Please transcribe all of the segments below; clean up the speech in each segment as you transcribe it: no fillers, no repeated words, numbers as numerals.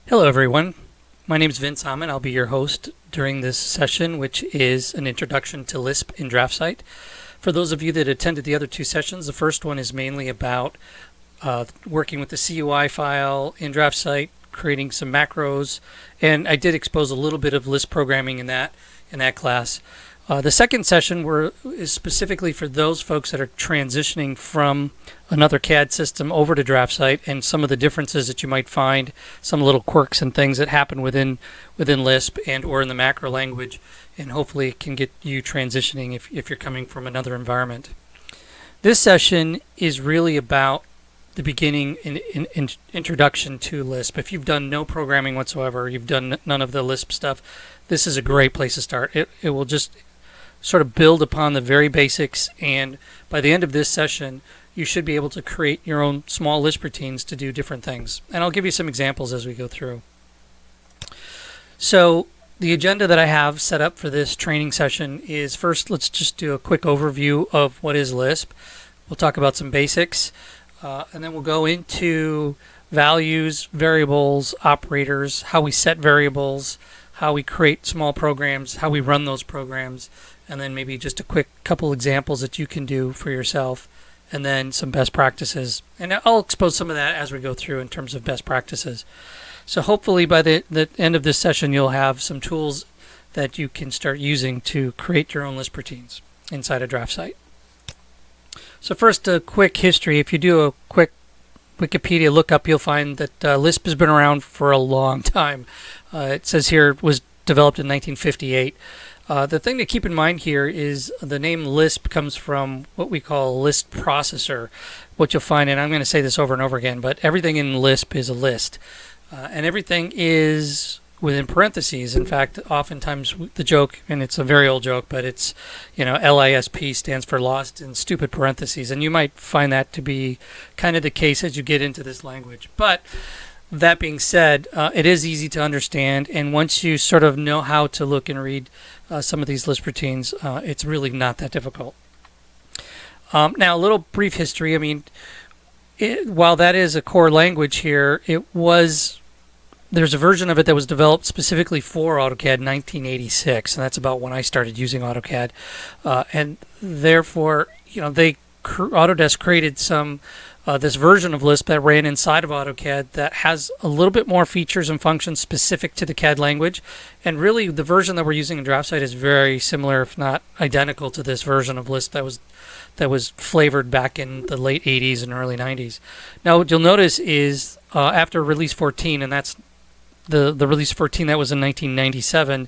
Hello everyone, my name is Vince Hammond. I'll be your host during this session, which is an introduction to Lisp in DraftSight. For those of you that attended the other two sessions, the first one is mainly about working with the CUI file in DraftSight, creating some macros, and I did expose a little bit of Lisp programming in that class. The second session is specifically for those folks that are transitioning from another CAD system over to DraftSight and some of the differences that you might find, some little quirks and things that happen within Lisp and or in the macro language, and hopefully it can get you transitioning if you're coming from another environment. This session is really about the beginning in introduction to Lisp. If you've done no programming whatsoever, you've done none of the Lisp stuff, this is a great place to start. It will just sort of build upon the very basics, and by the end of this session you should be able to create your own small Lisp routines to do different things, and I'll give you some examples as we go through. So the agenda that I have set up for this training session is, first let's just do a quick overview of what is Lisp. We'll talk about some basics, and then we'll go into values, variables, operators, how we set variables, how we create small programs, how we run those programs, and then maybe just a quick couple examples that you can do for yourself, and then some best practices. And I'll expose some of that as we go through in terms of best practices. So hopefully by the end of this session you'll have some tools that you can start using to create your own Lisp routines inside of DraftSight. So first, a quick history. If you do a quick Wikipedia lookup, you'll find that Lisp has been around for a long time. It says here it was developed in 1958. The thing to keep in mind here is the name Lisp comes from what we call a list processor. What you'll find, and I'm going to say this over and over again, but everything in Lisp is a list. And everything is within parentheses. In fact, oftentimes the joke, and it's a very old joke, but it's, LISP stands for lost in stupid parentheses. And you might find that to be kind of the case as you get into this language. But that being said, it is easy to understand, and once you sort of know how to look and read some of these Lisp routines, it's really not that difficult. Now, a little brief history. I mean, while that is a core language here, there's a version of it that was developed specifically for AutoCAD in 1986, and that's about when I started using AutoCAD. And therefore, Autodesk created this version of Lisp that ran inside of AutoCAD that has a little bit more features and functions specific to the CAD language. And really, the version that we're using in DraftSight is very similar, if not identical, to this version of Lisp that was flavored back in the late 80s and early 90s. Now, what you'll notice is after Release 14, and that's the Release 14 that was in 1997,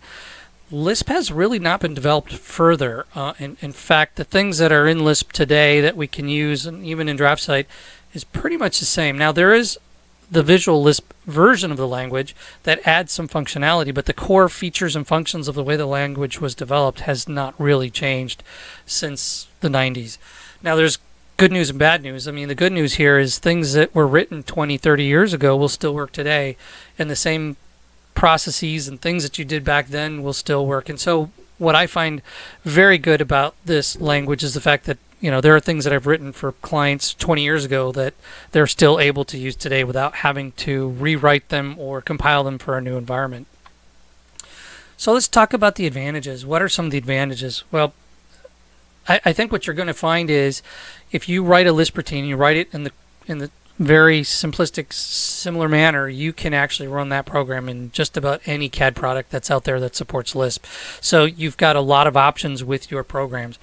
Lisp has really not been developed further. In fact, the things that are in Lisp today that we can use, and even in DraftSight, is pretty much the same. Now, there is the Visual Lisp version of the language that adds some functionality, but the core features and functions of the way the language was developed has not really changed since the 90s. Now, there's good news and bad news. I mean, the good news here is things that were written 20, 30 years ago will still work today, and the same processes and things that you did back then will still work. And so what I find very good about this language is the fact that there are things that I've written for clients 20 years ago that they're still able to use today without having to rewrite them or compile them for a new environment. So let's talk about the advantages. What are some of the advantages? Well, I think what you're going to find is if you write a Lisp routine, you write it in the very simplistic, similar manner, you can actually run that program in just about any CAD product that's out there that supports Lisp. So you've got a lot of options with your programs.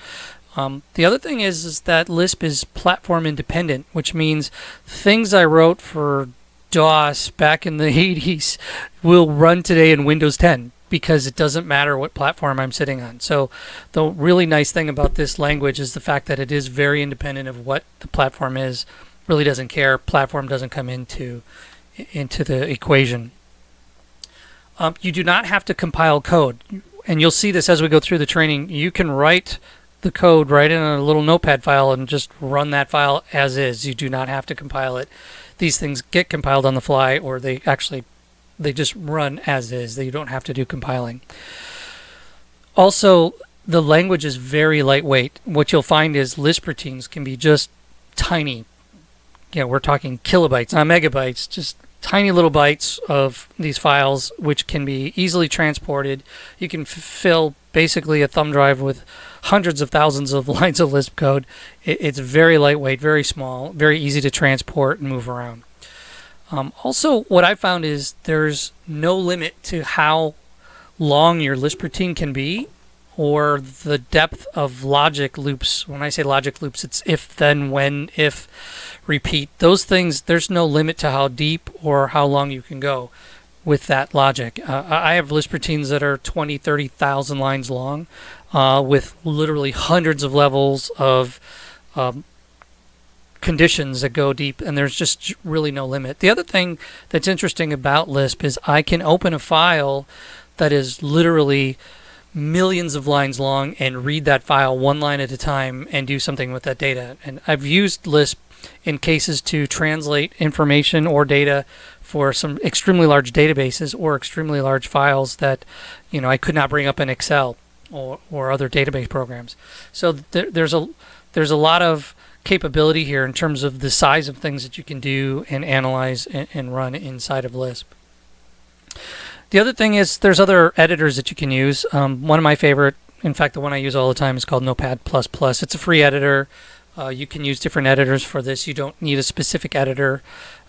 The other thing is that Lisp is platform independent, which means things I wrote for DOS back in the 80s will run today in Windows 10 because it doesn't matter what platform I'm sitting on. So the really nice thing about this language is the fact that it is very independent of what the platform is. Really doesn't care. Platform doesn't come into the equation. You do not have to compile code, and you'll see this as we go through the training. You can write the code right in a little notepad file and just run that file as is. You do not have to compile it. These things get compiled on the fly, or they just run as is. You don't have to do compiling. Also, the language is very lightweight. What you'll find is Lisp routines can be just tiny. We're talking kilobytes, not megabytes, just tiny little bytes of these files, which can be easily transported. You can fill basically a thumb drive with hundreds of thousands of lines of Lisp code. It's very lightweight, very small, very easy to transport and move around. Also, what I found is there's no limit to how long your Lisp routine can be, or the depth of logic loops. When I say logic loops, it's if, then, when, if, repeat. Those things, there's no limit to how deep or how long you can go with that logic. I have Lisp routines that are 20, 30,000 lines long, with literally hundreds of levels of conditions that go deep, and there's just really no limit. The other thing that's interesting about Lisp is I can open a file that is literally millions of lines long and read that file one line at a time and do something with that data. And I've used Lisp in cases to translate information or data for some extremely large databases or extremely large files that, you know, I could not bring up in Excel or other database programs. So there's a lot of capability here in terms of the size of things that you can do and analyze and run inside of Lisp. The other thing is there's other editors that you can use. One of my favorite, in fact, the one I use all the time, is called Notepad++. It's a free editor. You can use different editors for this. You don't need a specific editor.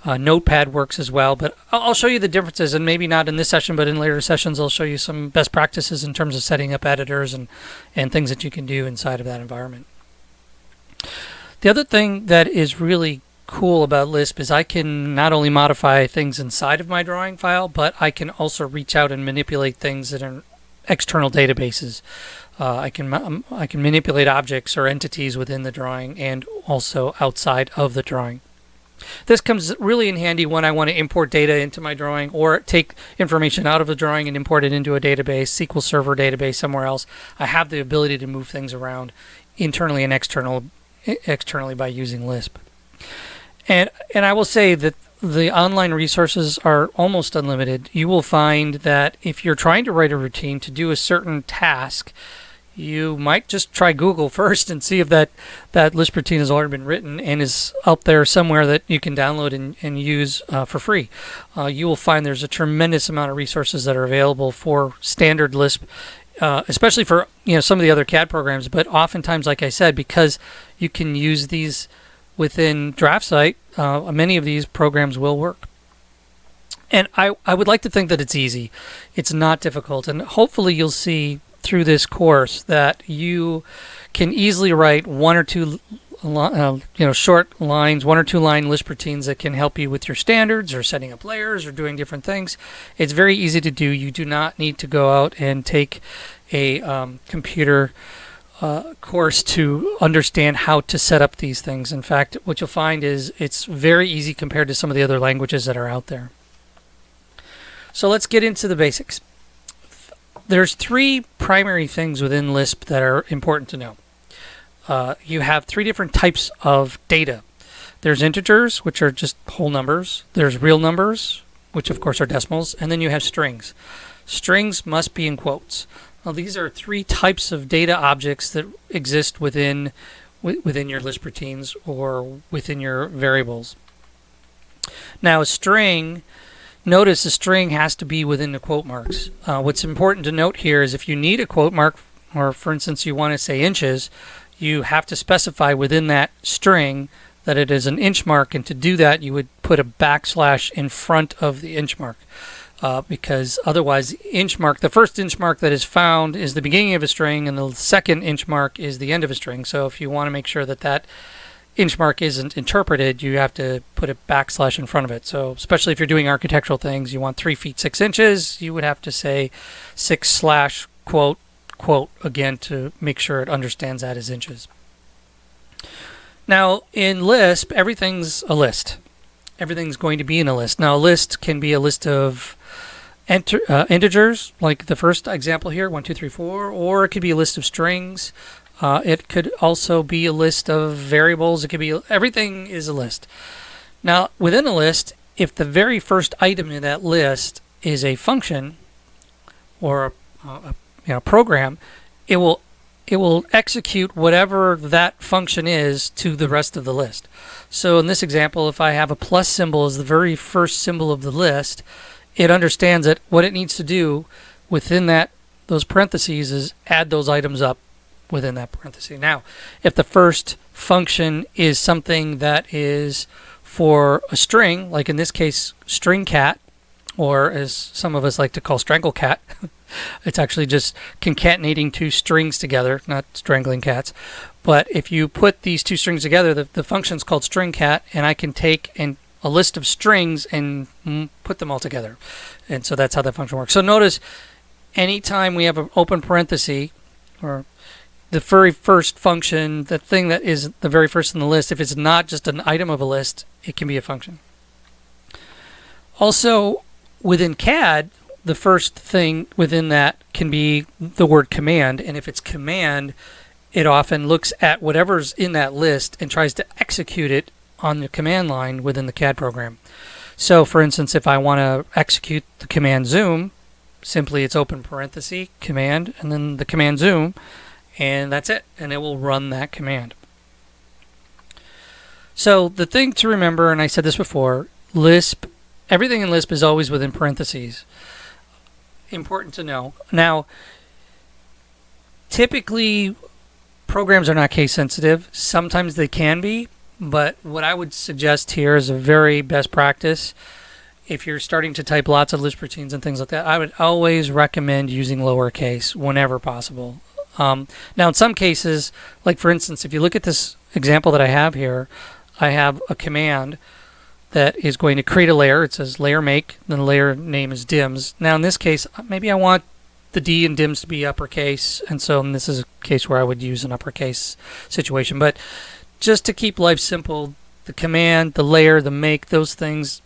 Notepad works as well, but I'll show you the differences, and maybe not in this session, but in later sessions I'll show you some best practices in terms of setting up editors and things that you can do inside of that environment. The other thing that is really cool about Lisp is I can not only modify things inside of my drawing file, but I can also reach out and manipulate things that are external databases. I can manipulate objects or entities within the drawing and also outside of the drawing. This comes really in handy when I want to import data into my drawing or take information out of the drawing and import it into a database, SQL Server database somewhere else. I have the ability to move things around internally and externally by using Lisp. And I will say that the online resources are almost unlimited. You will find that if you're trying to write a routine to do a certain task, you might just try Google first and see if that Lisp routine has already been written and is out there somewhere that you can download and use for free. You will find there's a tremendous amount of resources that are available for standard Lisp, especially for some of the other CAD programs. But oftentimes, like I said, because you can use these within DraftSight, many of these programs will work. And I would like to think that it's easy. It's not difficult. And hopefully you'll see through this course that you can easily write one or two short lines, 1 or 2 line Lisp routines that can help you with your standards or setting up layers or doing different things. It's very easy to do. You do not need to go out and take a computer course to understand how to set up these things. In fact, what you'll find is it's very easy compared to some of the other languages that are out there. So let's get into the basics. There's 3 primary things within Lisp that are important to know. You have 3 different types of data. There's integers, which are just whole numbers. There's real numbers, which of course are decimals. And then you have strings. Strings must be in quotes. Now, these are 3 types of data objects that exist within your Lisp routines or within your variables. Now, a string, notice a string has to be within the quote marks. What's important to note here is if you need a quote mark, or for instance you want to say inches, you have to specify within that string that it is an inch mark, and to do that you would put a backslash in front of the inch mark. Because otherwise inch mark, the first inch mark that is found is the beginning of a string, and the second inch mark is the end of a string. So if you want to make sure that that inch mark isn't interpreted, you have to put a backslash in front of it. So especially if you're doing architectural things, you want 3 feet 6 inches, you would have to say 6/ quote quote again to make sure it understands that as inches. Now in Lisp, everything's a list. Everything's going to be in a list. Now a list can be a list of integers, like the first example here, 1, 2, 3, 4, or it could be a list of strings. It could also be a list of variables. It could be, everything is a list. Now within a list, if the very first item in that list is a function or a program, it will it will execute whatever that function is to the rest of the list. So in this example, if I have a plus symbol as the very first symbol of the list, it understands that what it needs to do within those parentheses is add those items up within that parenthesis. Now, if the first function is something that is for a string, like in this case, string cat, or as some of us like to call strangle cat, it's actually just concatenating two strings together, not strangling cats. But if you put these two strings together, the function's called string cat, and I can take a list of strings and put them all together. And so that's how that function works. So notice, anytime we have an open parenthesis, or the very first function, the thing that is the very first in the list, if it's not just an item of a list, it can be a function. Also, within CAD, the first thing within that can be the word command, and if it's command, it often looks at whatever's in that list and tries to execute it on the command line within the CAD program. So for instance, if I want to execute the command zoom, simply it's open parenthesis, command, and then the command zoom, and that's it, and it will run that command. So the thing to remember, and I said this before, Lisp, everything in Lisp is always within parentheses. Important to know. Now, typically programs are not case sensitive. Sometimes they can be, but what I would suggest here is a very best practice. If you're starting to type lots of Lisp routines and things like that, I would always recommend using lowercase whenever possible. Now, in some cases, like for instance, if you look at this example that I have here, I have a command that is going to create a layer. It says layer make, then the layer name is dims. Now in this case, maybe I want the D in dims to be uppercase, and so this is a case where I would use an uppercase situation. But just to keep life simple, the command, the layer, the make, those things,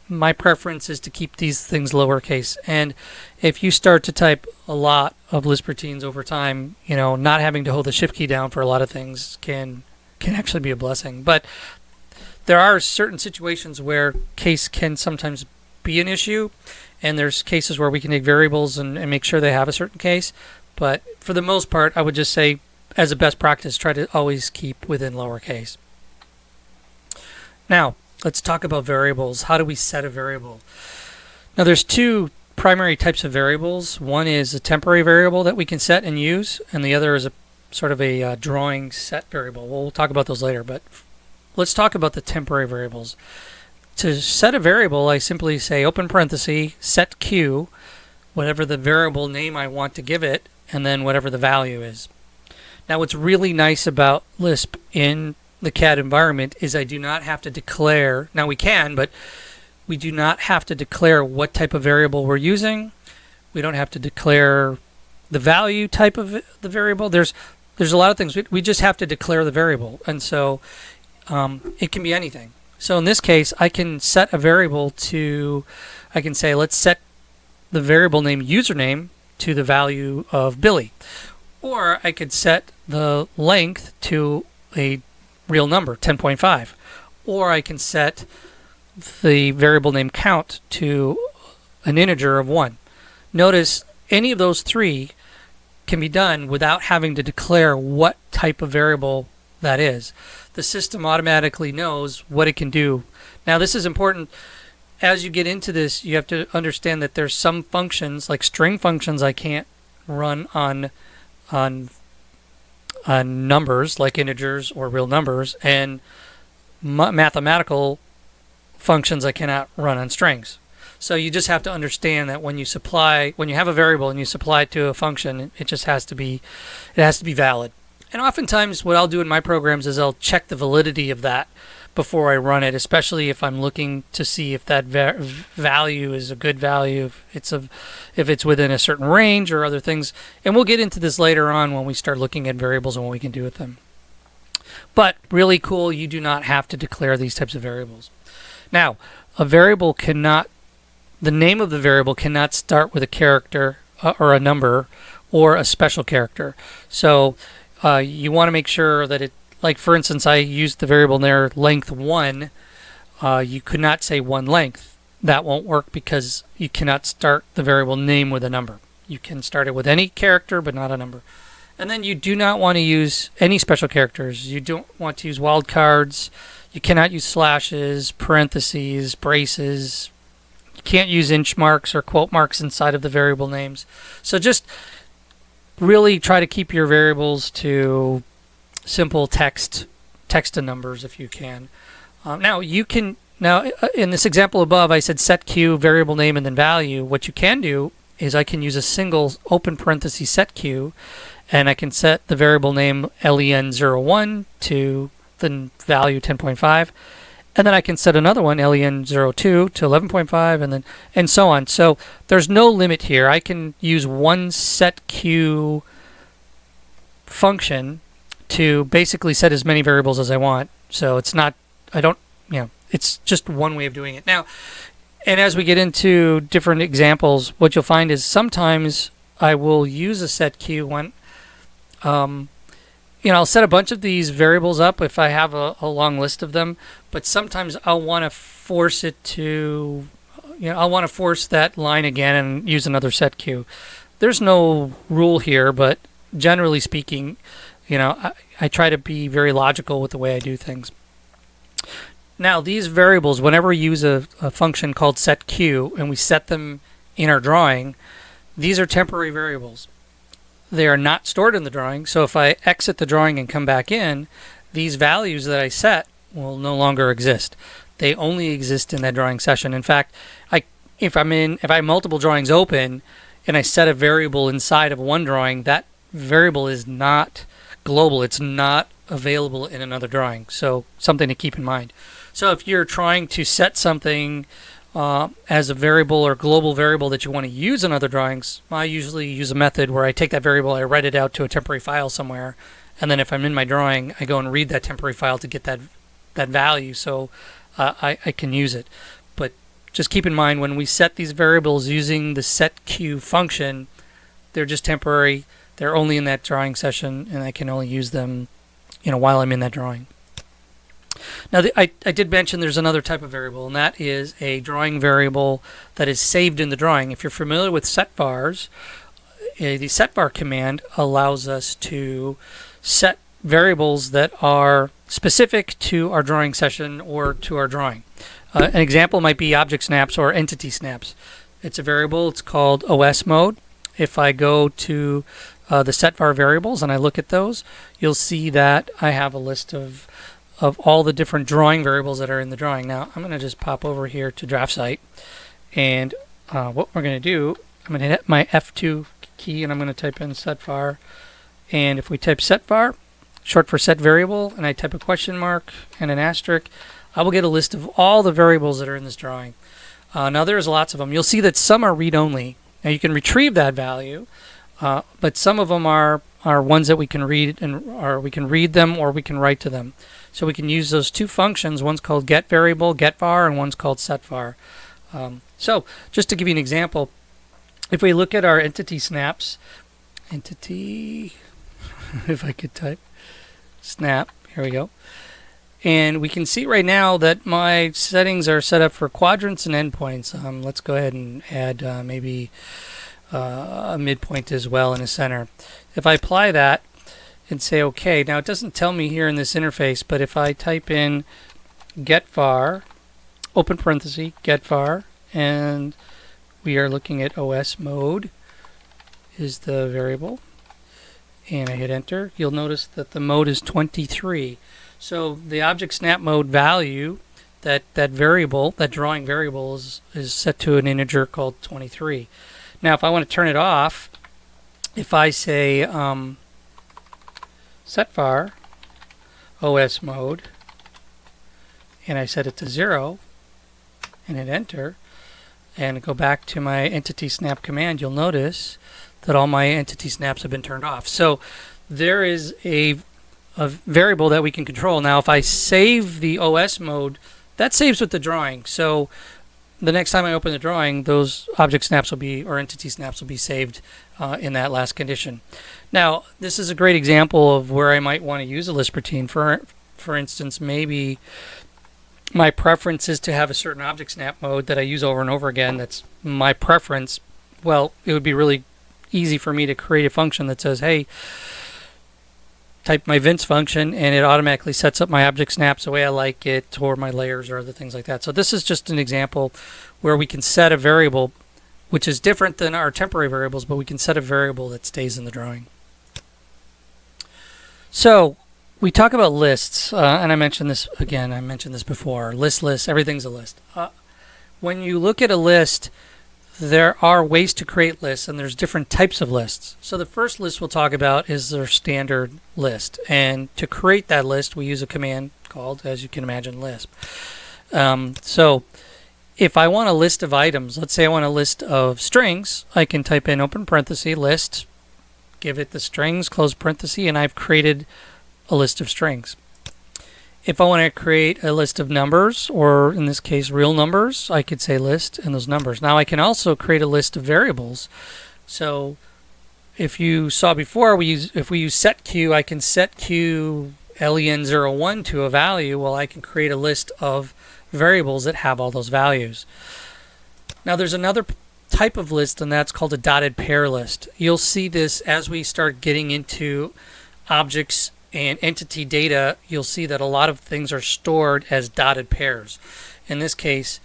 my preference is to keep these things lowercase. And if you start to type a lot of Lisp routines over time, not having to hold the shift key down for a lot of things can actually be a blessing. But there are certain situations where case can sometimes be an issue, and there's cases where we can take variables and make sure they have a certain case. But for the most part, I would just say, as a best practice, try to always keep within lowercase. Now, let's talk about variables. How do we set a variable? Now, there's two primary types of variables. One is a temporary variable that we can set and use, and the other is a sort of a drawing set variable. We'll talk about those later, but let's talk about the temporary variables. To set a variable, I simply say open parenthesis, set q, whatever the variable name I want to give it, and then whatever the value is. Now, what's really nice about Lisp in the CAD environment is I do not have to declare, now we can, but we do not have to declare what type of variable we're using. We don't have to declare the value type of the variable. There's a lot of things. We just have to declare the variable, and so it can be anything. So in this case, I can set a variable to, I can say, let's set the variable name username to the value of Billy. Or I could set the length to a real number, 10.5. Or I can set the variable name count to an integer of 1. Notice any of those three can be done without having to declare what type of variable that is. The system automatically knows what it can do. Now, this is important. As you get into this, you have to understand that there's some functions, like string functions, I can't run on numbers like integers or real numbers, and mathematical functions I cannot run on strings. So you just have to understand that when you have a variable and you supply it to a function, it has to be valid. And oftentimes what I'll do in my programs is I'll check the validity of that before I run it, especially if I'm looking to see if that value is a good value, if it's within a certain range or other things. And we'll get into this later on when we start looking at variables and what we can do with them. But really cool, you do not have to declare these types of variables. Now, the name of the variable cannot start with a character or a number or a special character. So you want to make sure that it, like for instance, I used the variable there, length 1. You could not say 1 length. That won't work because you cannot start the variable name with a number. You can start it with any character, but not a number. And then you do not want to use any special characters. You don't want to use wildcards. You cannot use slashes, parentheses, braces. You can't use inch marks or quote marks inside of the variable names. So just really try to keep your variables to simple text and numbers if you can. Now in this example above, I said set q, variable name, and then value. What you can do is I can use a single open parenthesis set q, and I can set the variable name len01 to the value 10.5, and then I can set another one len02 to 11.5, and so on. So there's no limit here. I can use one set q function to basically set as many variables as I want. So it's not, it's just one way of doing it. Now, and as we get into different examples, what you'll find is sometimes I will use a set q when, I'll set a bunch of these variables up if I have a long list of them, but sometimes I'll want to force it to, I'll want to force that line again and use another set q. There's no rule here, but generally speaking, I try to be very logical with the way I do things. Now, these variables, whenever we use a function called setQ and we set them in our drawing, these are temporary variables. They are not stored in the drawing, so if I exit the drawing and come back in, these values that I set will no longer exist. They only exist in that drawing session. In fact, if I have multiple drawings open and I set a variable inside of one drawing, that variable is not global. It's not available in another drawing. So something to keep in mind. So if you're trying to set something as a variable or global variable that you want to use in other drawings, I usually use a method where I take that variable, I write it out to a temporary file somewhere, and then if I'm in my drawing, I go and read that temporary file to get that value so I can use it. But just keep in mind, when we set these variables using the setQ function, they're just temporary. They're only in that drawing session, and I can only use them while I'm in that drawing. Now, I did mention there's another type of variable, and that is a drawing variable that is saved in the drawing. If you're familiar with setvars, the setvar command allows us to set variables that are specific to our drawing session or to our drawing. An example might be object snaps or entity snaps. It's a variable. It's called OS mode. If I go to the setvar variables and I look at those, you'll see that I have a list of all the different drawing variables that are in the drawing. Now, I'm going to just pop over here to DraftSight, and what we're going to do, I'm going to hit my F2 key, and I'm going to type in setvar. And if we type setvar, short for set variable, and I type a question mark and an asterisk, I will get a list of all the variables that are in this drawing. Now, there's lots of them. You'll see that some are read-only. Now, you can retrieve that value, but some of them are ones that we can read, or we can read them or we can write to them. So we can use those two functions. One's called getVariable, getVar, and one's called setVar. So just to give you an example, if we look at our entity snaps, if I could type snap, here we go. And we can see right now that my settings are set up for quadrants and endpoints. Let's go ahead and add maybe a midpoint as well in the center. If I apply that and say OK, now it doesn't tell me here in this interface, but if I type in getVar, open parenthesis, getVar, and we are looking at OS mode is the variable, and I hit enter, you'll notice that the mode is 23. So the object snap mode value, that variable, that drawing variable is set to an integer called 23. Now if I want to turn it off, if I say setvar OS mode and I set it to 0 and hit enter and go back to my entity snap command, you'll notice that all my entity snaps have been turned off. So there is a variable that we can control. Now if I save the OS mode, that saves with the drawing. So the next time I open the drawing, those object snaps will be, or entity snaps will be saved in that last condition. Now, this is a great example of where I might want to use a Lisp routine. For instance, maybe my preference is to have a certain object snap mode that I use over and over again. That's my preference. Well, it would be really easy for me to create a function that says, hey, type my vince function, and it automatically sets up my object snaps the way I like it, or my layers or other things like that. So this is just an example where we can set a variable, which is different than our temporary variables, but we can set a variable that stays in the drawing. So we talk about lists, and I mentioned this again, I mentioned this before, list, everything's a list. When you look at a list, there are ways to create lists, and there's different types of lists. So the first list we'll talk about is their standard list. And to create that list, we use a command called, as you can imagine, Lisp. So if I want a list of items, let's say I want a list of strings, I can type in open parenthesis list, give it the strings, close parenthesis, and I've created a list of strings. If I want to create a list of numbers, or in this case real numbers, I could say list and those numbers. Now I can also create a list of variables. So if you saw before, if we use set q, I can set q len01 to a value. Well, I can create a list of variables that have all those values. Now there's another type of list, and that's called a dotted pair list. You'll see this as we start getting into objects and entity data. You'll see that a lot of things are stored as dotted pairs. In this case,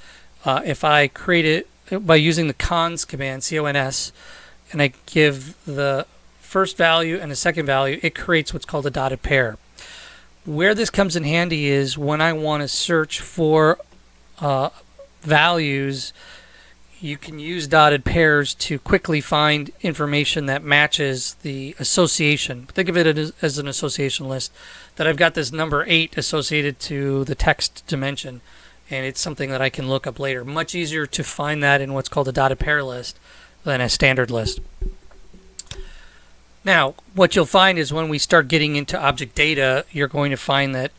if I create it by using the cons command, C-O-N-S, and I give the first value and the second value, it creates what's called a dotted pair. Where this comes in handy is when I want to search for values. You can use dotted pairs to quickly find information that matches the association. Think of it as an association list, that I've got this number 8 associated to the text dimension, and it's something that I can look up later. Much easier to find that in what's called a dotted pair list than a standard list. Now, what you'll find is when we start getting into object data, you're going to find that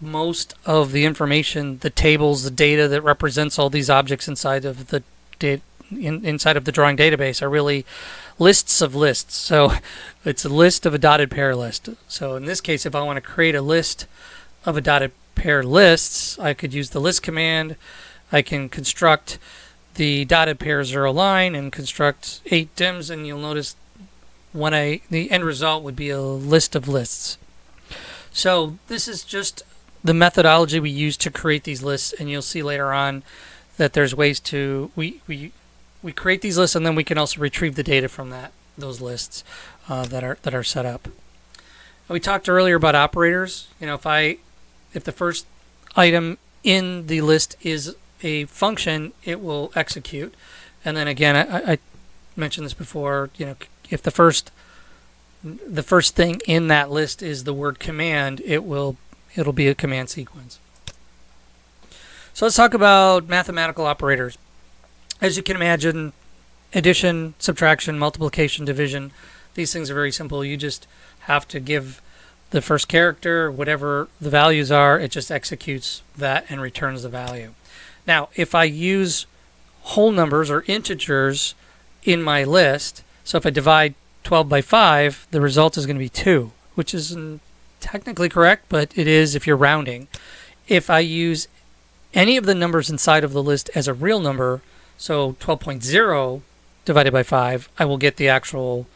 most of the information, the tables, the data that represents all these objects inside of the inside of the drawing database are really lists of lists. So it's a list of a dotted pair list. So in this case, if I want to create a list of a dotted pair lists, I could use the list command. I can construct the dotted pair 0 line and construct 8 dims, and you'll notice when the end result would be a list of lists. So this is just the methodology we use to create these lists, and you'll see later on that there's ways to we create these lists, and then we can also retrieve the data from those lists that are set up. We talked earlier about operators. You know, if the first item in the list is a function, it will execute. And then again, I mentioned this before. You know, if the first thing in that list is the word command, it'll be a command sequence. So let's talk about mathematical operators. As you can imagine, addition, subtraction, multiplication, division, these things are very simple. You just have to give the first character, whatever the values are, it just executes that and returns the value. Now, if I use whole numbers or integers in my list, so if I divide 12 by 5, the result is going to be 2, which isn't technically correct, but it is if you're rounding. If I use any of the numbers inside of the list as a real number, so 12.0 divided by 5, I will get the actual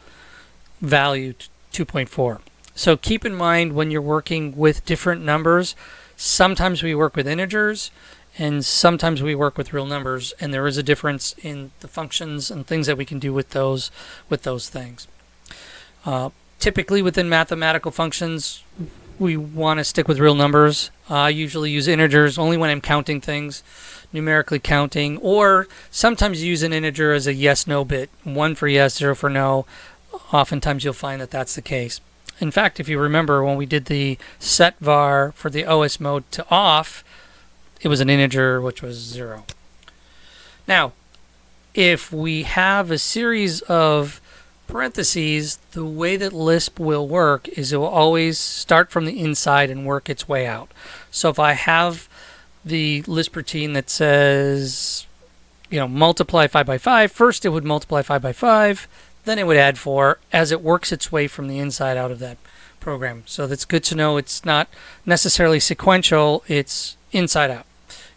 value 2.4. So keep in mind when you're working with different numbers, sometimes we work with integers and sometimes we work with real numbers, and there is a difference in the functions and things that we can do with those things. Typically within mathematical functions, we want to stick with real numbers. I usually use integers only when I'm counting things, numerically counting, or sometimes use an integer as a yes-no bit, 1 for yes, 0 for no. Oftentimes you'll find that that's the case. In fact, if you remember when we did the set var for the OS mode to off, it was an integer which was 0. Now, if we have a series of parentheses, the way that Lisp will work is it will always start from the inside and work its way out. So if I have the Lisp routine that says, you know, multiply 5 by 5, first it would multiply 5 by 5, then it would add 4 as it works its way from the inside out of that program. So that's good to know. It's not necessarily sequential, it's inside out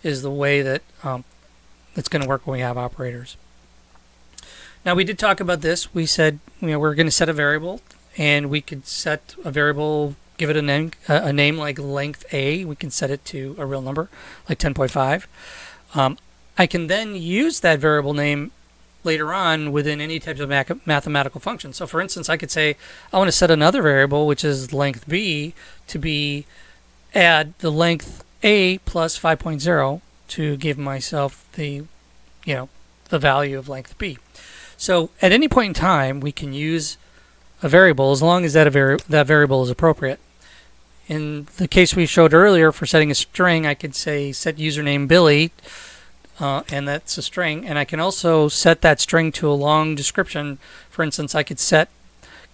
is the way that it's going to work when we have operators. Now we did talk about this. We said, you know, we're going to set a variable, and we could set a variable, give it a name like length A. We can set it to a real number like 10.5. I can then use that variable name later on within any types of mathematical function. So for instance, I could say I want to set another variable, which is length B, to be add the length A plus 5.0 to give myself the value of length B. So at any point in time, we can use a variable as long as that variable is appropriate. In the case we showed earlier for setting a string, I could say set username Billy, and that's a string. And I can also set that string to a long description. For instance, I could set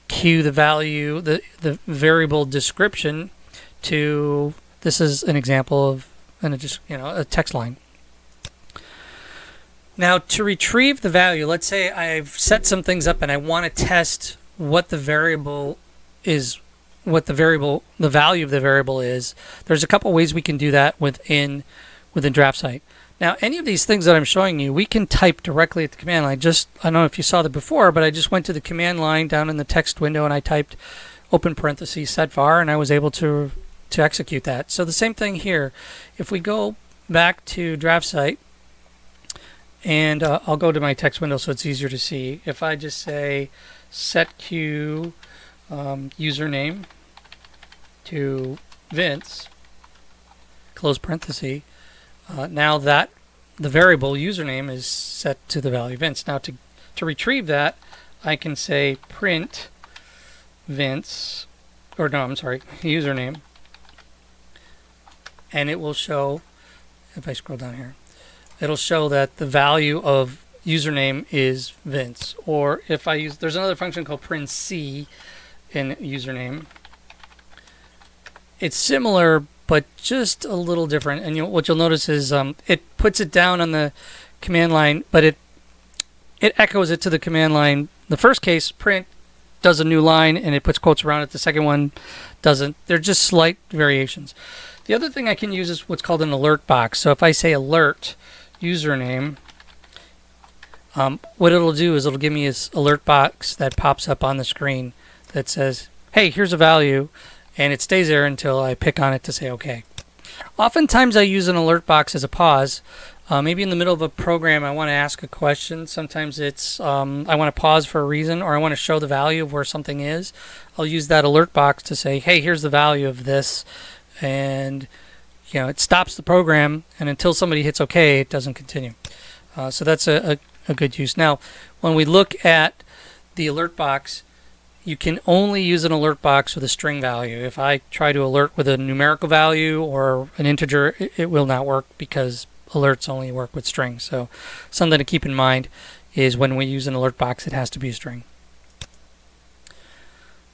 Q the value, the variable description to, this is an example of a text line. Now to retrieve the value, let's say I've set some things up and I want to test what the variable is, what the value of the variable is. There's a couple ways we can do that within DraftSight. Now, any of these things that I'm showing you, we can type directly at the command line. I don't know if you saw that before, but I just went to the command line down in the text window and I typed open parentheses set var, and I was able to execute that. So the same thing here. If we go back to DraftSight, and I'll go to my text window so it's easier to see. If I just say set Q username to Vince, close parenthesis, now that the variable username is set to the value Vince. Now to retrieve that, I can say print Vince, or no, I'm sorry, username, and it will show, if I scroll down here, it'll show that the value of username is Vince. Or if I use, there's another function called print C in username. It's similar, but just a little different. And what you'll notice is it puts it down on the command line, but it echoes it to the command line. The first case, print, does a new line, and it puts quotes around it. The second one doesn't. They're just slight variations. The other thing I can use is what's called an alert box. So if I say alert username, what it'll do is it'll give me this alert box that pops up on the screen that says, hey, here's a value, and it stays there until I pick on it to say OK. Oftentimes I use an alert box as a pause. Maybe in the middle of a program I want to ask a question. Sometimes it's I want to pause for a reason, or I want to show the value of where something is. I'll use that alert box to say, hey, here's the value of this, and it stops the program, and until somebody hits OK, it doesn't continue. So that's a good use. Now, when we look at the alert box, you can only use an alert box with a string value. If I try to alert with a numerical value or an integer, it will not work because alerts only work with strings. So something to keep in mind is when we use an alert box, it has to be a string.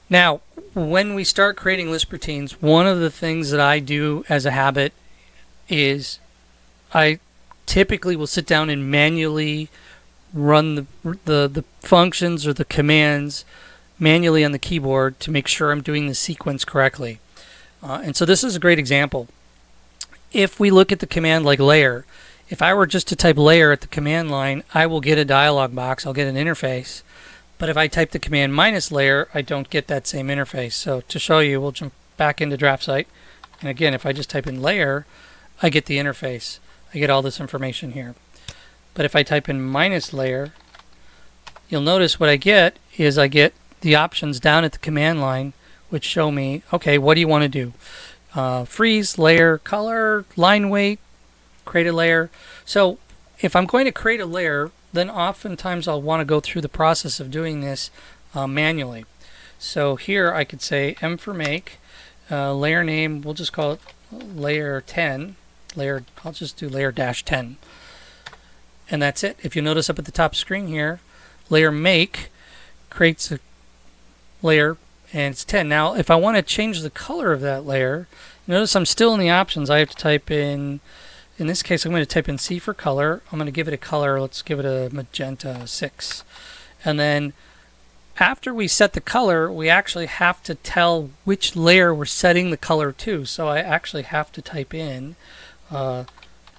Now, when we start creating Lisp routines, one of the things that I do as a habit is I typically will sit down and manually run the functions or the commands manually on the keyboard to make sure I'm doing the sequence correctly. And so this is a great example. If we look at the command like layer, if I were just to type layer at the command line, I will get a dialog box, I'll get an interface. But if I type the command minus layer, I don't get that same interface. So to show you, we'll jump back into DraftSight. And again, if I just type in layer, I get the interface. I get all this information here. But if I type in minus layer, you'll notice what I get is I get the options down at the command line, which show me, okay, what do you want to do? Freeze, layer, color, line weight, create a layer. So if I'm going to create a layer, then oftentimes I'll want to go through the process of doing this manually. So here I could say M for make, layer name, we'll just call it layer 10. I'll just do layer -10. And that's it. If you notice up at the top screen here, layer make creates a layer and it's 10. Now if I want to change the color of that layer, notice I'm still in the options. I have to type in this case I'm going to type in C for color. I'm going to give it a color, let's give it a magenta 6. And then after we set the color, we actually have to tell which layer we're setting the color to. So I actually have to type in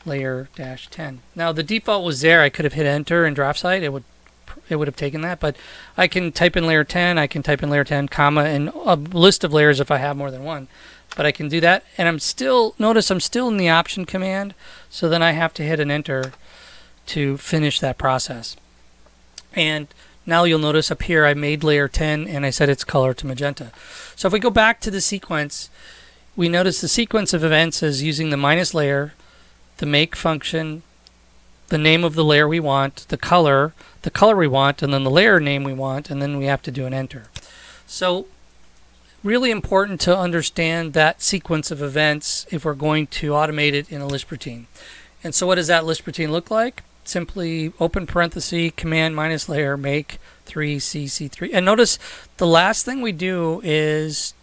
layer -10. Now the default was there. I could have hit enter in DraftSight. It would it would have taken that. But I can type in layer 10, I can type in layer 10, comma, and a list of layers if I have more than one. But I can do that, and I'm still, notice I'm still in the option command, so then I have to hit an enter to finish that process. And now you'll notice up here I made layer 10 and I set its color to magenta. So if we go back to the sequence, we notice the sequence of events is using the minus layer, the make function, the name of the layer we want, the color we want, and then the layer name we want, and then we have to do an enter. So really important to understand that sequence of events if we're going to automate it in a Lisp routine. And so what does that Lisp routine look like? Simply open parenthesis, command minus layer, make 3C3. And notice the last thing we do is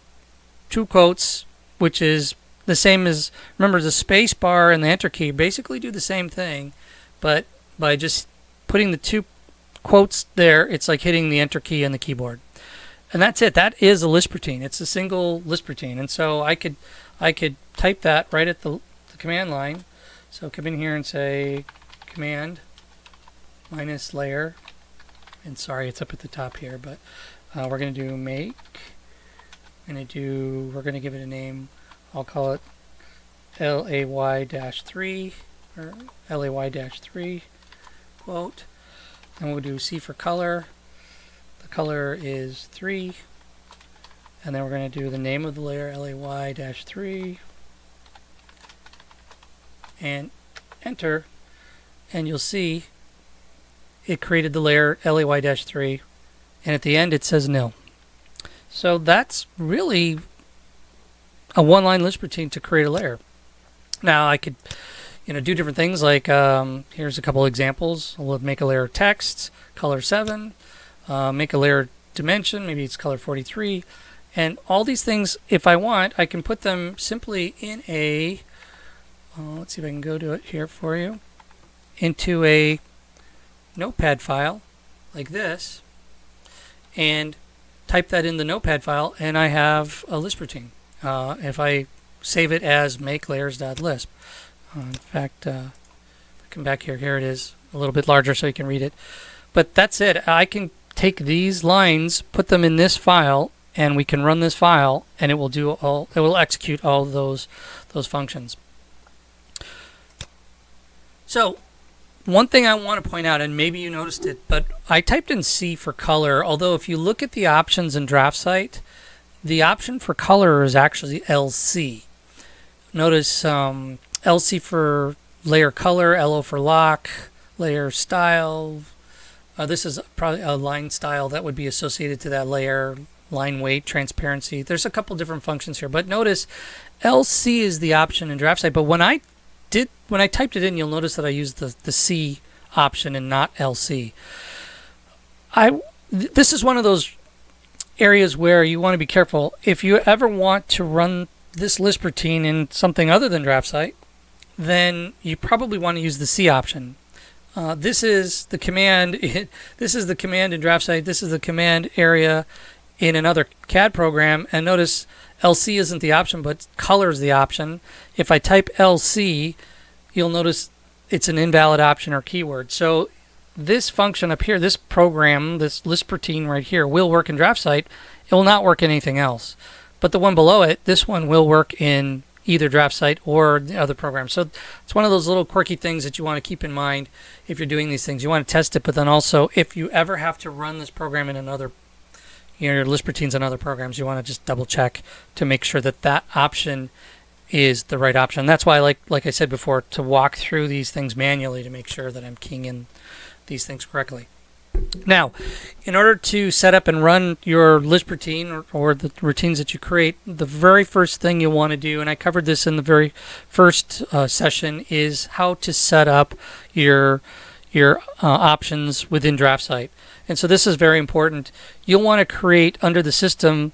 two quotes, which is the same as, remember the space bar and the enter key basically do the same thing, but by just putting the two quotes there, it's like hitting the enter key on the keyboard. And that's it. That is a Lisp routine. It's a single Lisp routine. And so I could type that right at the command line. So come in here and say command minus layer, and sorry it's up at the top here, but we're going to do make. We're going to give it a name. I'll call it LAY-3 or LAY-3 quote, and we'll do C for color. The color is 3, and then we're going to do the name of the layer, LAY-3, and enter. And you'll see it created the layer LAY-3, and at the end it says nil. So that's really a one-line Lisp routine to create a layer. Now I could, do different things like here's a couple examples. We'll make a layer text, color 7, make a layer dimension, maybe it's color 43, and all these things, if I want, I can put them simply in a. Let's see if I can go to it here for you. Into a notepad file like this, and type that in the notepad file, and I have a Lisp routine. If I save it as make layers.lisp. In fact, come back here it is a little bit larger so you can read it. But that's it. I can take these lines, put them in this file, and we can run this file, and it will execute all those functions. So one thing I want to point out, and maybe you noticed it, but I typed in C for color, although if you look at the options in DraftSight, the option for color is actually LC. Notice LC for layer color, LO for lock, layer style. This is probably a line style that would be associated to that layer, line weight, transparency. There's a couple different functions here, but notice LC is the option in DraftSight, but when I typed it in, you'll notice that I used the C option and not LC. This is one of those areas where you want to be careful. If you ever want to run this Lisp routine in something other than DraftSight, then you probably want to use the C option. This is the command. This is the command in DraftSight. This is the command area in another CAD program. And notice LC isn't the option, but color is the option. If I type LC, you'll notice it's an invalid option or keyword. So this function up here, this program, this Lisp routine right here, will work in DraftSight. It will not work in anything else. But the one below it, this one will work in either DraftSight or the other program. So it's one of those little quirky things that you want to keep in mind if you're doing these things. You want to test it, but then also if you ever have to run this program in another, your Lisp routines on other programs, you want to just double check to make sure that that option is the right option. That's why, like I said before, to walk through these things manually to make sure that I'm keying in these things correctly. Now, in order to set up and run your Lisp routine or the routines that you create, the very first thing you'll want to do, and I covered this in the very first session, is how to set up your options within DraftSight. And so this is very important. You'll want to create under the system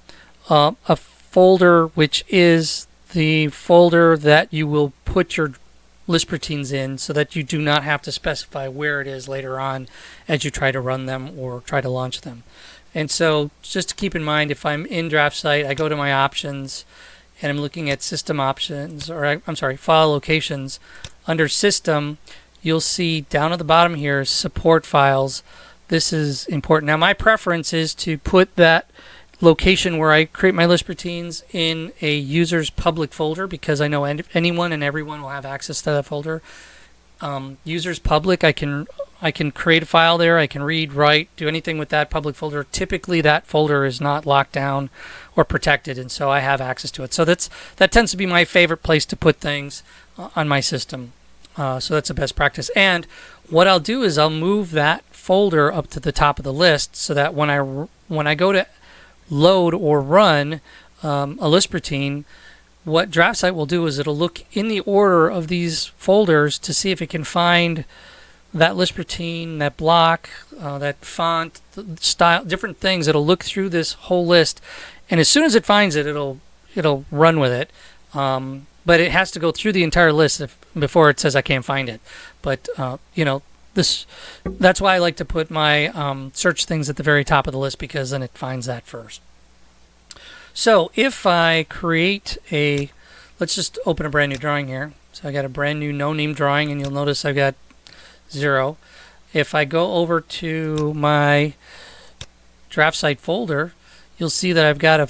a folder which is the folder that you will put your Lisp routines in, so that you do not have to specify where it is later on as you try to run them or try to launch them. And so just to keep in mind, if I'm in DraftSight, I go to my options and I'm looking at system options, or I'm sorry, file locations. Under system, you'll see down at the bottom here support files. this is important. Now my preference is to put that location where I create my Lisp routines in a user's public folder, because I know anyone and everyone will have access to that folder. Users public, I can create a file there. I can read, write, do anything with that public folder. Typically that folder is not locked down or protected, and so I have access to it. So that tends to be my favorite place to put things on my system. So that's a best practice. And what I'll do is I'll move that folder up to the top of the list, so that when I go to load or run a Lisp routine, what DraftSight will do is it'll look in the order of these folders to see if it can find that Lisp routine, that block, that font, style, different things. It'll look through this whole list, and as soon as it finds it, it'll run with it. But it has to go through the entire list before it says I can't find it. But that's why I like to put my search things at the very top of the list, because then it finds that first. So if I create let's just open a brand new drawing here. So I got a brand new no name drawing, and you'll notice I've got 0. If I go over to my DraftSight folder, you'll see that I've got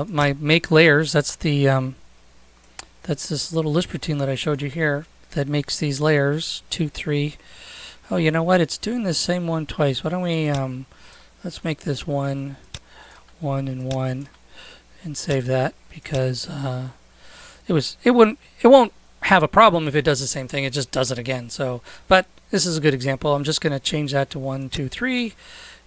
my make layers. That's that's this little Lisp routine that I showed you here that makes these layers 2, 3. Oh, you know what? It's doing the same one twice. Why don't we let's make this 1, 1, and 1. And save that, because it won't have a problem if it does the same thing. It just does it again. So, but this is a good example. I'm just going to change that to 1, 2, 3,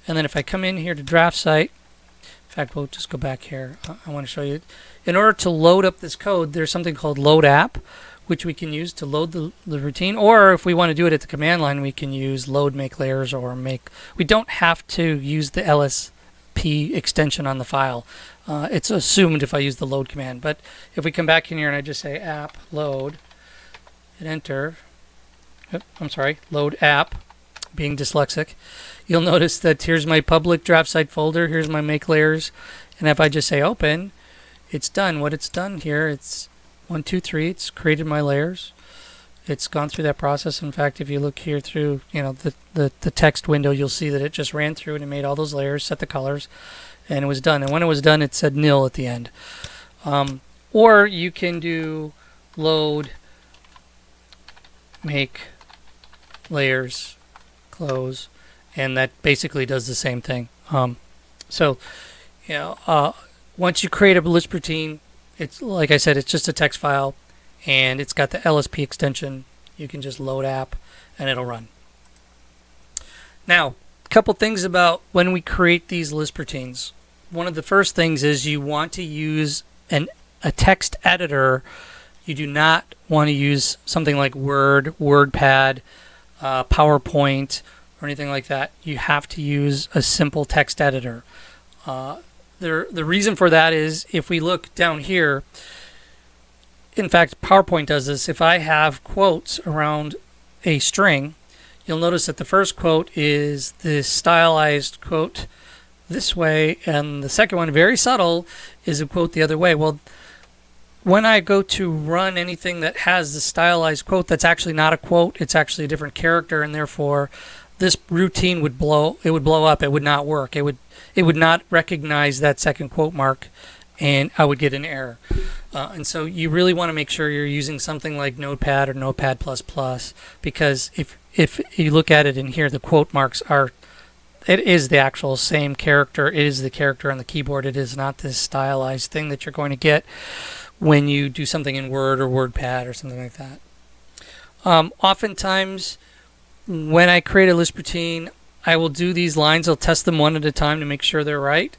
and then if I come in here to DraftSight, in fact, we'll just go back here. I want to show you. In order to load up this code, there's something called load app, which we can use to load the routine. Or if we want to do it at the command line, we can use load make layers or make. We don't have to use the LSP extension on the file. It's assumed if I use the load command. But if we come back in here and I just say app load and enter, load app, being dyslexic, you'll notice that here's my public DraftSight folder, here's my make layers, and if I just say open, it's done. What it's done here, it's 1, 2, 3, it's created my layers. It's gone through that process. In fact, if you look here through the text window, you'll see that it just ran through and it made all those layers, set the colors, and it was done. And when it was done, it said nil at the end. Or you can do load, make, layers, close, and that basically does the same thing. Once you create a Lisp routine, it's like I said, it's just a text file, and it's got the LSP extension. You can just load app, and it'll run. Now, a couple things about when we create these Lisp routines. One of the first things is you want to use a text editor. You do not want to use something like Word, WordPad, PowerPoint, or anything like that. You have to use a simple text editor. The reason for that is if we look down here, in fact, PowerPoint does this. If I have quotes around a string, you'll notice that the first quote is this stylized quote this way, and the second one, very subtle, is a quote the other way. Well, when I go to run anything that has the stylized quote, that's actually not a quote. It's actually a different character, and therefore this routine would blow up. It would not work. It would not recognize that second quote mark, and I would get an error. And so you really want to make sure you're using something like Notepad or Notepad++, because if you look at it in here, the quote marks it is the actual same character. It is the character on the keyboard. It is not this stylized thing that you're going to get when you do something in Word or WordPad or something like that. Oftentimes, when I create a Lisp routine, I will do these lines. I'll test them one at a time to make sure they're right.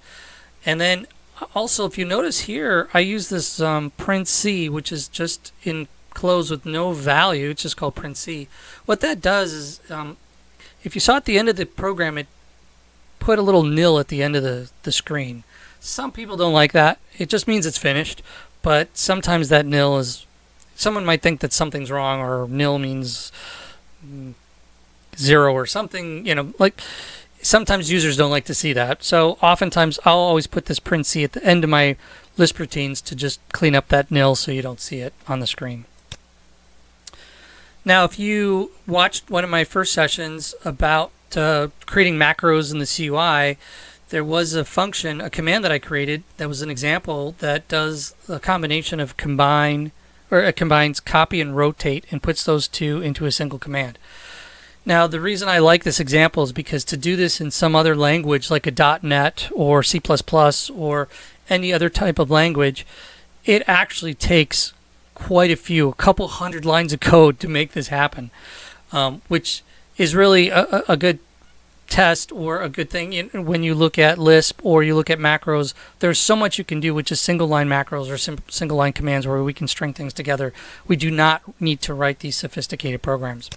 And then also, if you notice here, I use this print C, which is just enclosed with no value. It's just called print C. What that does is, if you saw at the end of the program, it put a little nil at the end of the screen. Some people don't like that. It just means it's finished. But sometimes that nil is, someone might think that something's wrong, or nil means 0 or something, like sometimes users don't like to see that. So oftentimes I'll always put this print C at the end of my Lisp routines to just clean up that nil so you don't see it on the screen. Now, if you watched one of my first sessions about creating macros in the CUI, there was a function, a command that I created that was an example that does a combination of combine, or it combines copy and rotate and puts those two into a single command. Now, the reason I like this example is because to do this in some other language like a .NET or C++ or any other type of language, it actually takes quite a couple hundred lines of code to make this happen, which is really a good test or a good thing. When you look at Lisp or you look at macros, there's so much you can do with just single line macros or single line commands where we can string things together. We do not need to write these sophisticated programs.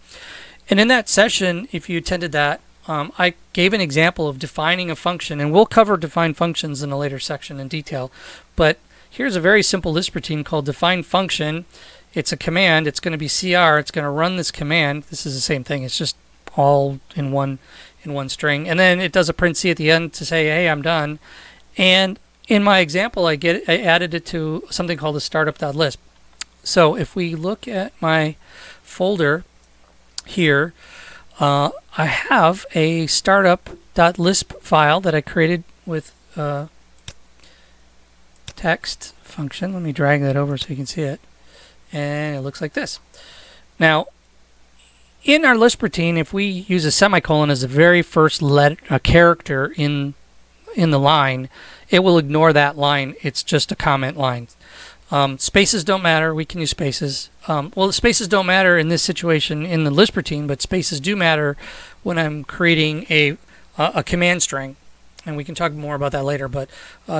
And in that session, if you attended that, I gave an example of defining a function, and we'll cover define functions in a later section in detail. But here's a very simple Lisp routine called define function. It's a command. It's going to be CR. It's going to run this command. This is the same thing. It's just all in one string. And then it does a print C at the end to say, hey, I'm done. And in my example, I added it to something called a startup.lisp. So if we look at my folder here, I have a startup.lisp file that I created with text function. Let me drag that over so you can see it. And it looks like this. Now, in our Lisp routine, if we use a semicolon as the very first character in the line, it will ignore that line. It's just a comment line. Spaces don't matter. We can use spaces. Well, the spaces don't matter in this situation in the Lisp routine, but spaces do matter when I'm creating a command string, and we can talk more about that later. But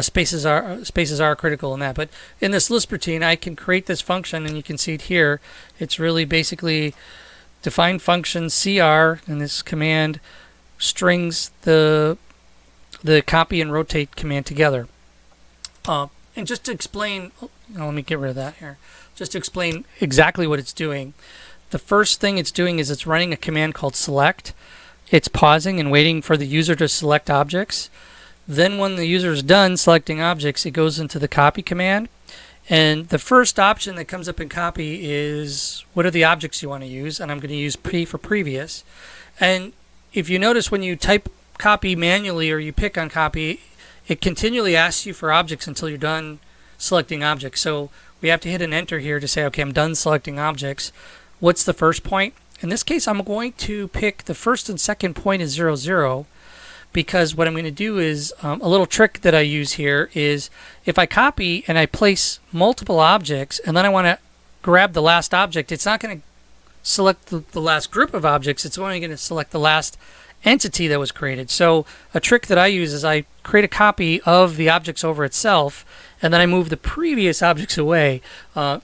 spaces are critical in that. But in this Lisp routine, I can create this function, and you can see it here. It's really basically define function CR, and this command strings the copy and rotate command together. And just to explain, let me get rid of that here. Just to explain exactly what it's doing. The first thing it's doing is it's running a command called select. It's pausing and waiting for the user to select objects. Then when the user is done selecting objects, it goes into the copy command. And the first option that comes up in copy is what are the objects you want to use, and I'm going to use P for previous. And if you notice when you type copy manually or you pick on copy, it continually asks you for objects until you're done selecting objects. So we have to hit an enter here to say, okay, I'm done selecting objects. What's the first point? In this case, I'm going to pick the first and second point is 0, 0, because what I'm going to do is a little trick that I use here is if I copy and I place multiple objects and then I want to grab the last object, it's not going to select the last group of objects. It's only going to select the last entity that was created. So a trick that I use is I create a copy of the objects over itself, and then I move the previous objects away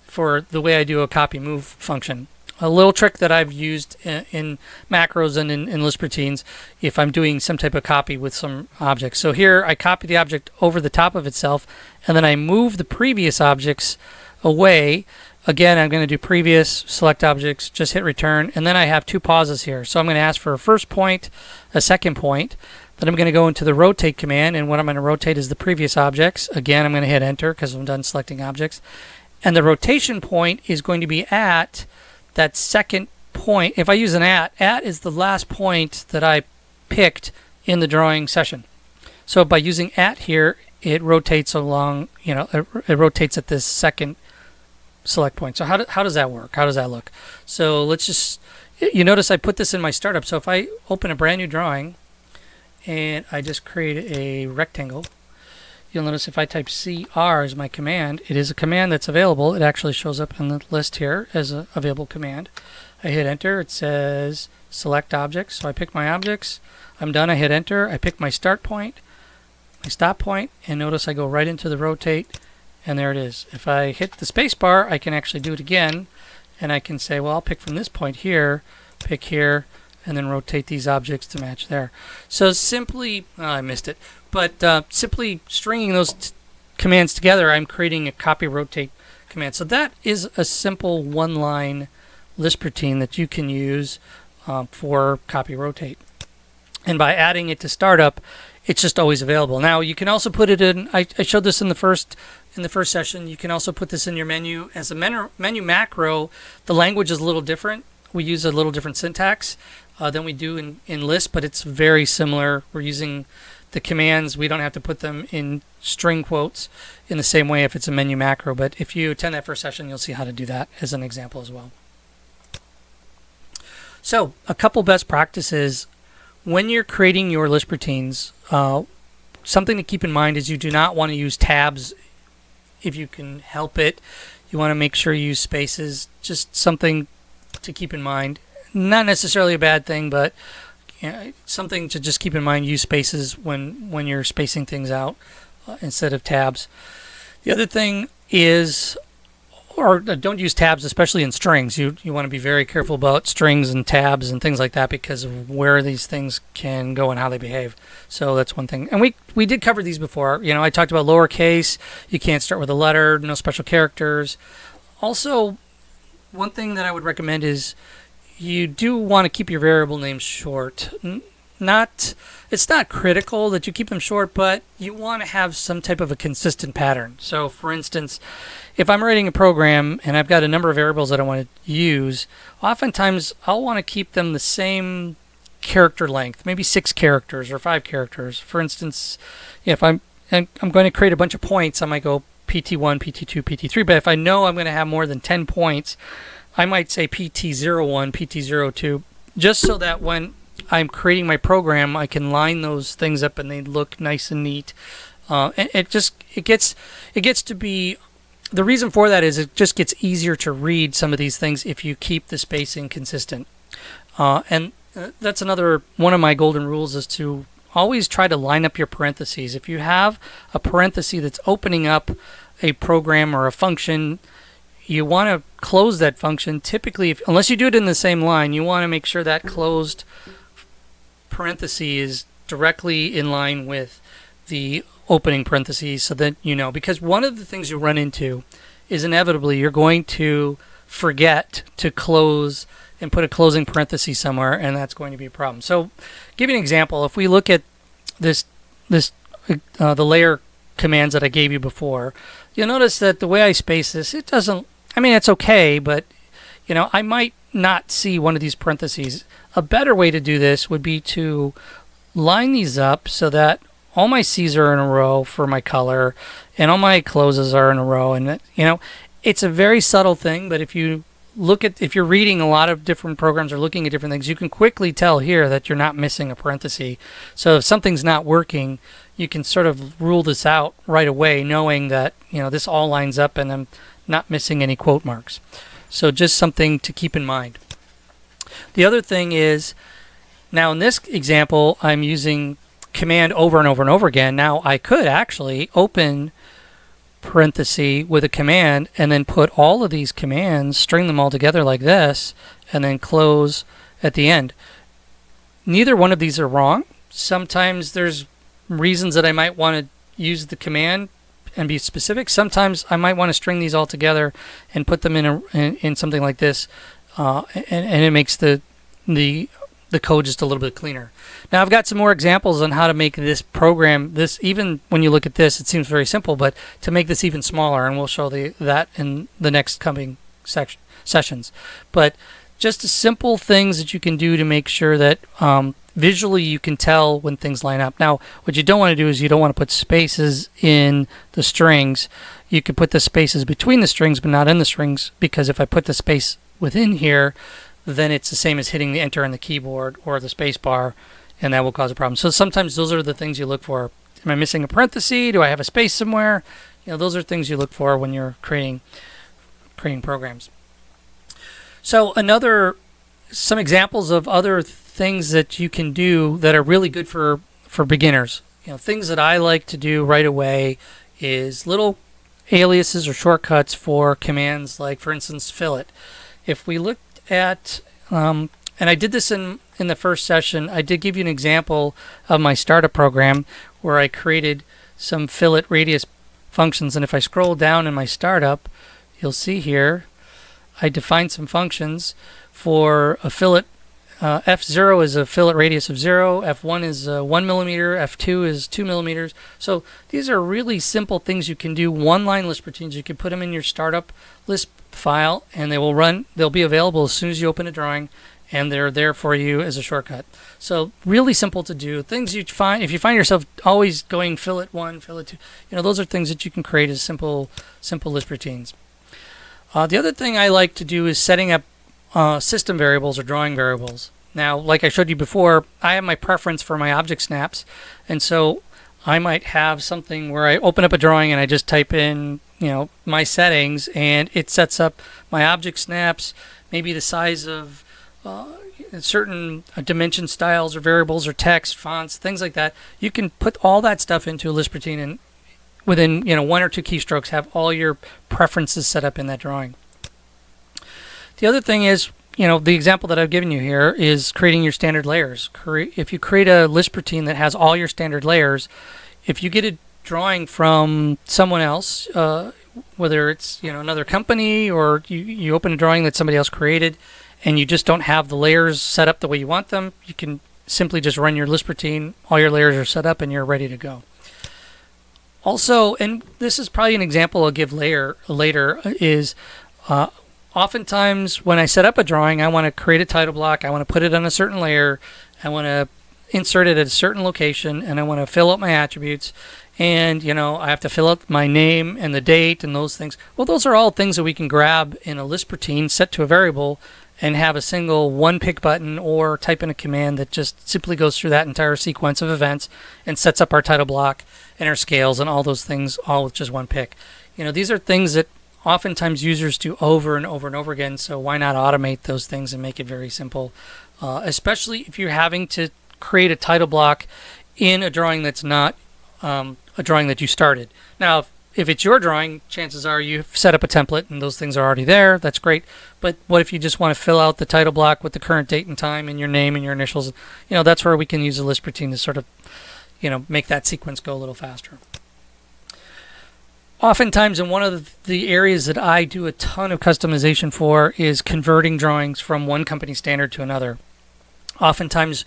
for the way I do a copy move function. A little trick that I've used in macros and in Lisp routines if I'm doing some type of copy with some objects. So here I copy the object over the top of itself, and then I move the previous objects away. Again, I'm going to do previous, select objects, just hit return, and then I have two pauses here. So I'm going to ask for a first point, a second point. Then I'm going to go into the rotate command, and what I'm going to rotate is the previous objects. Again, I'm going to hit enter because I'm done selecting objects. And the rotation point is going to be at that second point. If I use an at is the last point that I picked in the drawing session. So by using at here, it rotates along, it rotates at this second select point. So how does that work? How does that look? So let's just, you notice I put this in my startup. So if I open a brand new drawing and I just create a rectangle, you'll notice if I type CR as my command, it is a command that's available. It actually shows up in the list here as an available command. I hit enter. It says select objects. So I pick my objects. I'm done. I hit enter. I pick my start point, my stop point, and notice I go right into the rotate. And there it is. If I hit the space bar, I can actually do it again. And I can say, well, I'll pick from this point here, pick here, and then rotate these objects to match there. So simply, I missed it, but simply stringing those commands together, I'm creating a copy rotate command. So that is a simple one-line Lisp routine that you can use for copy rotate. And by adding it to startup, it's just always available. Now you can also put it in. I showed this in the first session. You can also put this in your menu as a menu macro. The language is a little different. We use a little different syntax. than we do in Lisp, but it's very similar. We're using the commands. We don't have to put them in string quotes in the same way if it's a menu macro, but if you attend that first session, you'll see how to do that as an example as well. So a couple best practices when you're creating your Lisp routines. Something to keep in mind is you do not want to use tabs if you can help it. You want to make sure you use spaces. Just something to keep in mind. Not necessarily a bad thing, but something to just keep in mind. Use spaces when you're spacing things out instead of tabs. The other thing is, or don't use tabs, especially in strings. You want to be very careful about strings and tabs and things like that because of where these things can go and how they behave. So that's one thing. And we did cover these before. I talked about lowercase. You can't start with a letter. No special characters. Also, one thing that I would recommend is you do want to keep your variable names short. It's not critical that you keep them short, but you want to have some type of a consistent pattern. So for instance, if I'm writing a program and I've got a number of variables that I want to use, oftentimes I'll want to keep them the same character length, maybe 6 characters or 5 characters. For instance, if I'm going to create a bunch of points, I might go PT1, PT2, PT3, but if I know I'm going to have more than 10 points, I might say PT01, PT02, just so that when I'm creating my program, I can line those things up and they look nice and neat. And it gets to be, the reason for that is it just gets easier to read some of these things if you keep the spacing consistent. And that's another one of my golden rules, is to always try to line up your parentheses. If you have a parenthesis that's opening up a program or a function, you want to close that function. Typically, unless you do it in the same line, you want to make sure that closed parenthesis is directly in line with the opening parentheses, so that because one of the things you run into is inevitably you're going to forget to close and put a closing parenthesis somewhere, and that's going to be a problem. So, give you an example. If we look at the layer commands that I gave you before, you'll notice that the way I space this, it doesn't. I mean, it's okay, but I might not see one of these parentheses. A better way to do this would be to line these up so that all my C's are in a row for my color and all my closes are in a row. And it's a very subtle thing, but if you're reading a lot of different programs or looking at different things, you can quickly tell here that you're not missing a parenthesis. So if something's not working, you can sort of rule this out right away, knowing that this all lines up and I'm not missing any quote marks. So just something to keep in mind. The other thing is, now in this example, I'm using command over and over and over again. Now I could actually open parenthesis with a command and then put all of these commands, string them all together like this, and then close at the end. Neither one of these are wrong. Sometimes there's reasons that I might want to use the command and be specific. Sometimes I might want to string these all together and put them in something like this, and it makes the code just a little bit cleaner. Now I've got some more examples on how to make this program, even when you look at this, it seems very simple, but to make this even smaller, and we'll show that in the next coming sessions. But just simple things that you can do to make sure that visually you can tell when things line up. Now, what you don't want to do is you don't want to put spaces in the strings. You could put the spaces between the strings, but not in the strings, because if I put the space within here, then it's the same as hitting the enter on the keyboard or the space bar, and that will cause a problem. So sometimes those are the things you look for. Am I missing a parenthesis? Do I have a space somewhere? Those are things you look for when you're creating programs. So some examples of other things that you can do that are really good for beginners. Things that I like to do right away is little aliases or shortcuts for commands, like for instance fillet. If we looked at and I did this in the first session, I did give you an example of my startup program where I created some fillet radius functions, and if I scroll down in my startup, you'll see here I defined some functions for a fillet. F0 is a fillet radius of 0, F1 is 1 millimeter, F2 is 2 millimeters. So these are really simple things you can do, one-line Lisp routines. You can put them in your startup Lisp file, and they'll be available as soon as you open a drawing, and they're there for you as a shortcut. So really simple to do. Things you find, if you find yourself always going fillet 1, fillet 2, those are things that you can create as simple Lisp routines. The other thing I like to do is setting up system variables or drawing variables. Now, like I showed you before, I have my preference for my object snaps, and so I might have something where I open up a drawing and I just type in, my settings, and it sets up my object snaps, maybe the size of certain dimension styles or variables or text, fonts, things like that. You can put all that stuff into a Lisp routine and within 1 or 2 keystrokes have all your preferences set up in that drawing. The other thing is, the example that I've given you here is creating your standard layers. If you create a Lisp routine that has all your standard layers, if you get a drawing from someone else, whether it's another company or you open a drawing that somebody else created and you just don't have the layers set up the way you want them, you can simply just run your Lisp routine, all your layers are set up and you're ready to go. Also, and this is probably an example I'll give later, is oftentimes when I set up a drawing, I want to create a title block, I want to put it on a certain layer, I want to insert it at a certain location, and I want to fill out my attributes, and I have to fill out my name and the date and those things. Well, those are all things that we can grab in a Lisp routine, set to a variable, and have a single one-pick button or type in a command that just simply goes through that entire sequence of events and sets up our title block and our scales and all those things all with just one pick. These are things that oftentimes users do over and over and over again, so why not automate those things and make it very simple, especially if you're having to create a title block in a drawing that's not a drawing that you started. Now, if it's your drawing, chances are you've set up a template and those things are already there. That's great. But what if you just want to fill out the title block with the current date and time and your name and your initials? That's where we can use a Lisp routine to sort of, make that sequence go a little faster. Oftentimes, in one of the areas that I do a ton of customization for is converting drawings from one company standard to another. Oftentimes,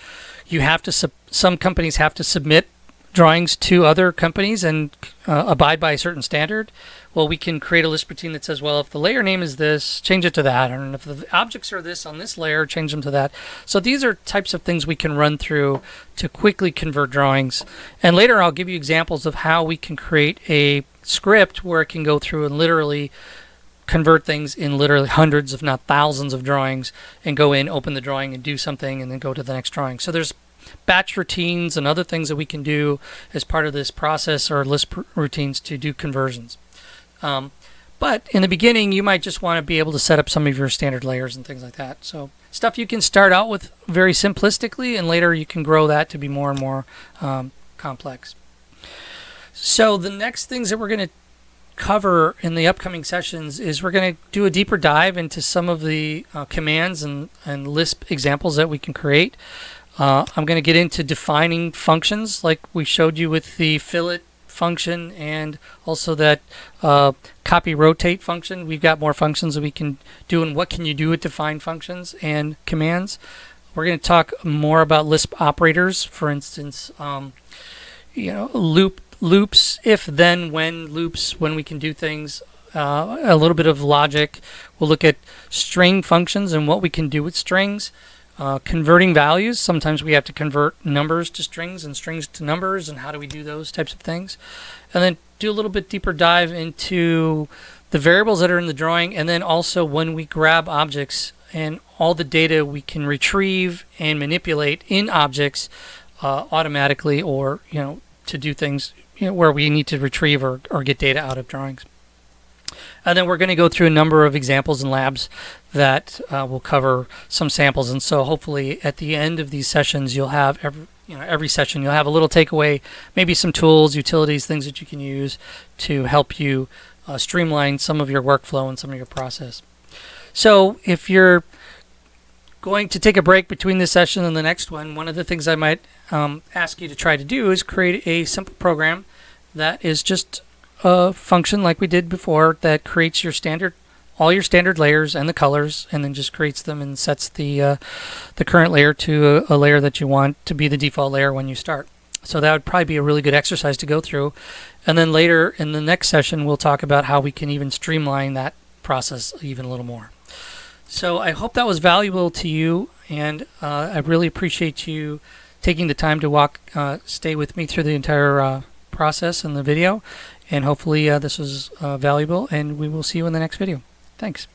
some companies have to submit drawings to other companies and abide by a certain standard. Well, we can create a Lisp routine that says, well, if the layer name is this, change it to that. And if the objects are this on this layer, change them to that. So these are types of things we can run through to quickly convert drawings. And later I'll give you examples of how we can create a script where it can go through and literally convert things in literally hundreds, if not thousands of drawings, and go in, open the drawing and do something and then go to the next drawing. So there's batch routines and other things that we can do as part of this process or Lisp routines to do conversions. But in the beginning, you might just want to be able to set up some of your standard layers and things like that. So stuff you can start out with very simplistically, and later you can grow that to be more and more complex. So the next things that we're going to cover in the upcoming sessions is we're going to do a deeper dive into some of the commands and Lisp examples that we can create. I'm going to get into defining functions like we showed you with the fillet function and also that copy rotate function. We've got more functions that we can do, and what can you do with defined functions and commands. We're going to talk more about Lisp operators, for instance, loops, if, then, when loops, when we can do things, a little bit of logic. We'll look at string functions and what we can do with strings. Converting values. Sometimes we have to convert numbers to strings and strings to numbers, and how do we do those types of things. And then do a little bit deeper dive into the variables that are in the drawing, and then also when we grab objects and all the data we can retrieve and manipulate in objects automatically, or to do things where we need to retrieve or get data out of drawings. And then we're going to go through a number of examples and labs that will cover some samples. And so hopefully at the end of these sessions, you'll have every session you'll have a little takeaway, maybe some tools, utilities, things that you can use to help you streamline some of your workflow and some of your process. So if you're going to take a break between this session and the next one of the things I might ask you to try to do is create a simple program that is just a function like we did before that creates all your standard layers and the colors, and then just creates them and sets the current layer to a layer that you want to be the default layer when you start. So that would probably be a really good exercise to go through. And then later in the next session, we'll talk about how we can even streamline that process even a little more. So I hope that was valuable to you, and I really appreciate you taking the time to stay with me through the entire process and the video. And hopefully this was valuable, and we will see you in the next video. Thanks.